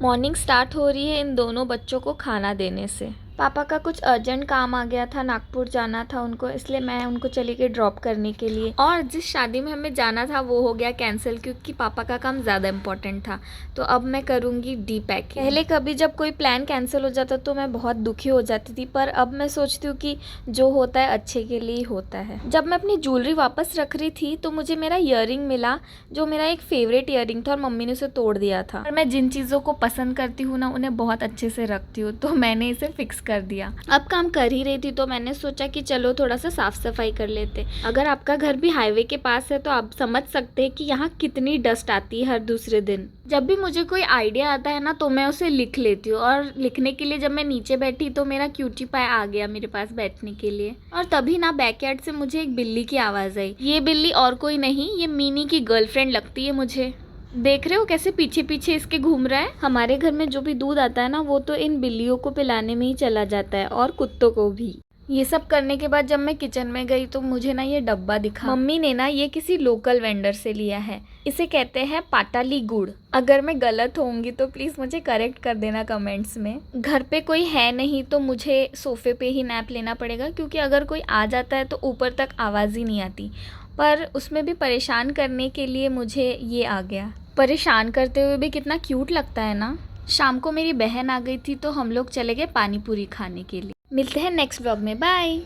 Morning start हो रही है इन दोनों बच्चों को खाना देने से। पापा का कुछ अर्जेंट काम आ गया था, नागपुर जाना था उनको, इसलिए मैं उनको चली गई ड्रॉप करने के लिए। और जिस शादी में हमें जाना था वो हो गया कैंसिल क्योंकि पापा का काम ज़्यादा इम्पोर्टेंट था। तो अब मैं करूँगी डी पैकिंग। पहले कभी जब कोई प्लान कैंसिल हो जाता तो मैं बहुत दुखी हो जाती थी, पर अब मैं सोचती हूँ कि जो होता है अच्छे के लिए ही होता है। जब मैं अपनी ज्वेलरी वापस रख रही थी तो मुझे मेरा ईयरिंग मिला, जो मेरा एक फेवरेट ईयरिंग था और मम्मी ने उसे तोड़ दिया था। और मैं जिन चीज़ों को पसंद करती हूँ ना उन्हें बहुत अच्छे से रखती हूँ, तो मैंने इसे फिक्स कर दिया। अब काम कर ही रही थी तो मैंने सोचा कि चलो थोड़ा सा साफ सफाई कर लेते। अगर आपका घर भी हाईवे के पास है तो आप समझ सकते हैं कि यहाँ कितनी डस्ट आती है हर दूसरे दिन। जब भी मुझे कोई आइडिया आता है ना तो मैं उसे लिख लेती हूँ, और लिखने के लिए जब मैं नीचे बैठी तो मेरा क्यूटी पाई आ गया मेरे पास बैठने के लिए। और तभी ना बैकयार्ड से मुझे एक बिल्ली की आवाज़ आई। ये बिल्ली और कोई नहीं, ये मीनी की गर्लफ्रेंड लगती है मुझे। देख रहे हो कैसे पीछे पीछे इसके घूम रहा है। हमारे घर में जो भी दूध आता है ना वो तो इन बिल्लियों को पिलाने में ही चला जाता है, और कुत्तों को भी। ये सब करने के बाद जब मैं किचन में गई तो मुझे ना ये डब्बा दिखा। मम्मी ने ना ये किसी लोकल वेंडर से लिया है। इसे कहते हैं पाटाली गुड़। अगर मैं गलत होंगी तो प्लीज़ मुझे करेक्ट कर देना कमेंट्स में। घर पे कोई है नहीं तो मुझे सोफे पे ही नैप लेना पड़ेगा, क्योंकि अगर कोई आ जाता है तो ऊपर तक आवाज़ ही नहीं आती। पर उसमें भी परेशान करने के लिए मुझे ये आ गया। परेशान करते हुए भी कितना क्यूट लगता है ना। शाम को मेरी बहन आ गई थी तो हम लोग चले गए पानी पूरी खाने के लिए। मिलते हैं नेक्स्ट व्लॉग में, बाय।